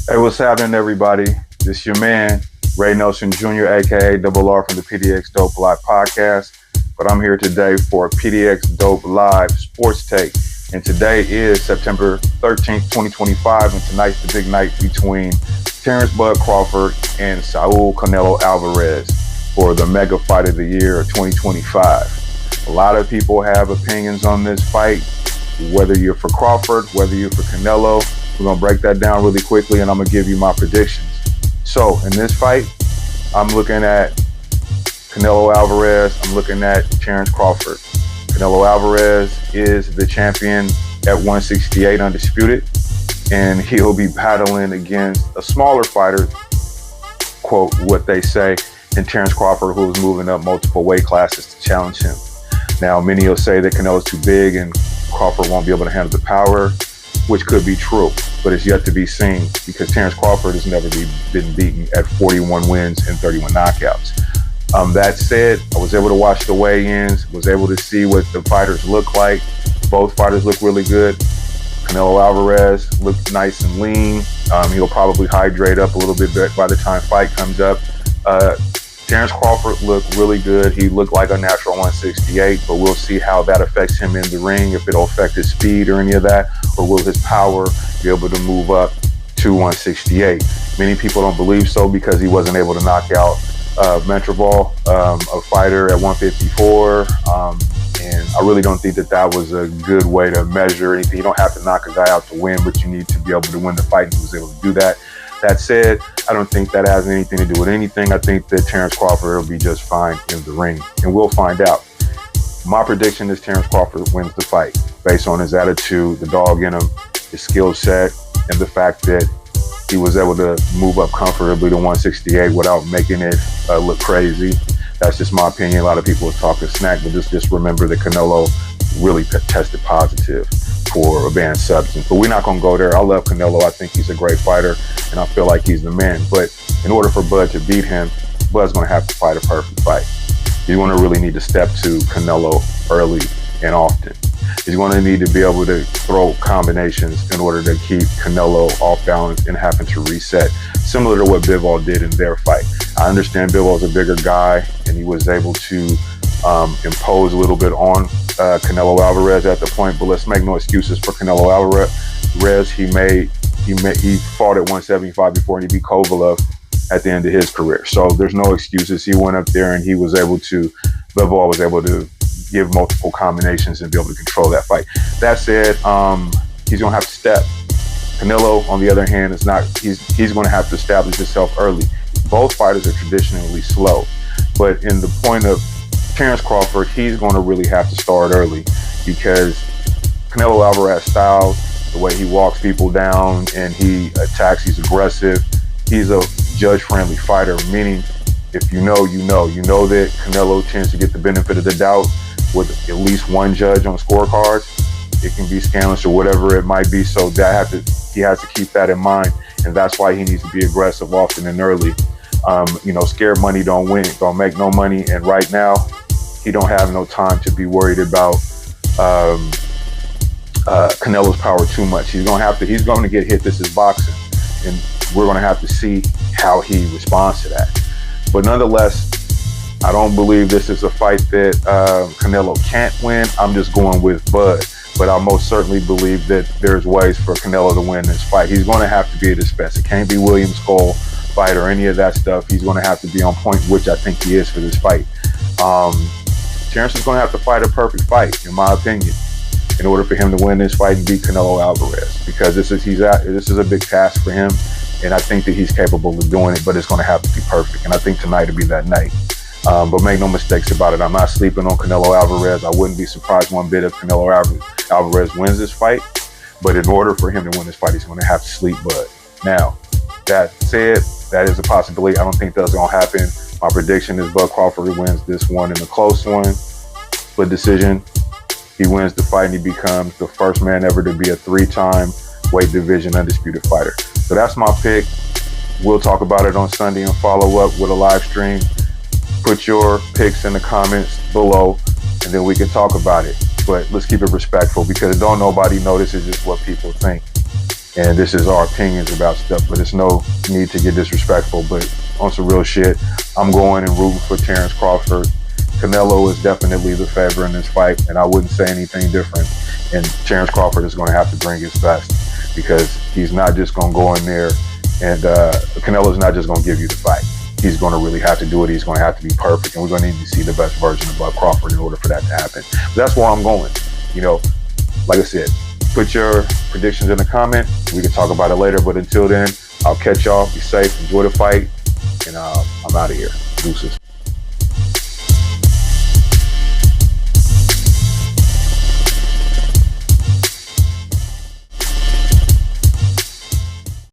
Hey, what's happening, everybody? This your man, Ray Nelson Jr., aka Double R from the PDX Dope Live podcast. But I'm here today for a PDX Dope Live sports take. And today is September 13th, 2025. And tonight's the big night between Terrence Bud Crawford and Saul Canelo Alvarez for the mega fight of the year of 2025. A lot of people have opinions on this fight, whether you're for Crawford, whether you're for Canelo. We're going to break that down really quickly, and I'm going to give you my predictions. So, in this fight, I'm looking at Canelo Alvarez. I'm looking at Terrence Crawford. Canelo Alvarez is the champion at 168 undisputed, and he'll be battling against a smaller fighter, quote, what they say, and Terrence Crawford, who's moving up multiple weight classes to challenge him. Now, many will say that Canelo's too big and Crawford won't be able to handle the power, which could be true, but it's yet to be seen because Terrence Crawford has never been beaten at 41 wins and 31 knockouts. That said, I was able to watch the weigh-ins, was able to see what the fighters look like. Both fighters look really good. Canelo Alvarez looked nice and lean. He'll probably hydrate up a little bit by the time fight comes up. Terrence Crawford looked really good. He looked like a natural 168, but we'll see how that affects him in the ring, if it'll affect his speed or any of that, or will his power be able to move up to 168. Many people don't believe so because he wasn't able to knock out Mentrabal, a fighter at 154, and I really don't think that was a good way to measure anything. You don't have to knock a guy out to win, but you need to be able to win the fight, and he was able to do that. That said, I don't think that has anything to do with anything. I think that Terrence Crawford will be just fine in the ring, and we'll find out. My prediction is Terrence Crawford wins the fight based on his attitude, the dog in him, his skill set, and the fact that he was able to move up comfortably to 168 without making it look crazy. That's just my opinion. A lot of people are talking smack, but just remember that Canelo really tested positive for a banned substance. But we're not going to go there. I love Canelo. I think he's a great fighter, and I feel like he's the man. But in order for Bud to beat him, Bud's going to have to fight a perfect fight. He's going to really need to step to Canelo early and often. He's going to need to be able to throw combinations in order to keep Canelo off balance and having to reset, similar to what Bivol did in their fight. I understand Bivol's a bigger guy, and he was able to impose a little bit on Canelo Alvarez at the point, but let's make no excuses for Canelo Alvarez. He fought at 175 before, and he beat Kovalev at the end of his career. So there's no excuses. He went up there and Bivol was able to give multiple combinations and be able to control that fight. That said, he's going to have to step. Canelo, on the other hand, he's going to have to establish himself early. Both fighters are traditionally slow, but in the point of Terrence Crawford, he's going to really have to start early because Canelo Alvarez style, the way he walks people down and he attacks, he's aggressive. He's a judge-friendly fighter, meaning if you know that Canelo tends to get the benefit of the doubt with at least one judge on scorecards. It can be scandalous or whatever it might be, so he has to keep that in mind, and that's why he needs to be aggressive often and early. Scared money don't win, don't make no money, and right now he don't have no time to be worried about Canelo's power too much. He's going to get hit. This is boxing, and we're going to have to see how he responds to that. But nonetheless, I don't believe this is a fight that Canelo can't win. I'm just going with Bud. But I most certainly believe that there's ways for Canelo to win this fight. He's going to have to be at his best. It can't be William Skull fight or any of that stuff. He's going to have to be on point, which I think he is for this fight. Terrence is going to have to fight a perfect fight, in my opinion, in order for him to win this fight and beat Canelo Alvarez, because this is a big task for him, and I think that he's capable of doing it, but it's going to have to be perfect, and I think tonight will be that night. But make no mistakes about it, I'm not sleeping on Canelo Alvarez. I wouldn't be surprised one bit if Canelo Alvarez wins this fight, but in order for him to win this fight, he's going to have to sleep Bud. Now, that said, that is a possibility. I don't think that's going to happen. My prediction is Bud Crawford wins this one in a close one, split decision. He wins the fight and he becomes the first man ever to be a 3-time weight division undisputed fighter. So that's my pick. We'll talk about it on Sunday and follow up with a live stream. Put your picks in the comments below, and then we can talk about it. But let's keep it respectful, because don't nobody know, this is just what people think. and this is our opinions about stuff, but it's no need to get disrespectful. But on some real shit, I'm going and rooting for Terrence Crawford. Canelo is definitely the favorite in this fight, and I wouldn't say anything different. And Terrence Crawford is going to have to bring his best, because he's not just going to go in there and Canelo's not just going to give you the fight. He's going to really have to do it. He's going to have to be perfect, and we're going to need to see the best version of Crawford in order for that to happen. But that's where I'm going. You know, like I said, put your predictions in the comment. We can talk about it later, but until then, I'll catch y'all. Be safe, enjoy the fight, and I'm out of here. Deuces.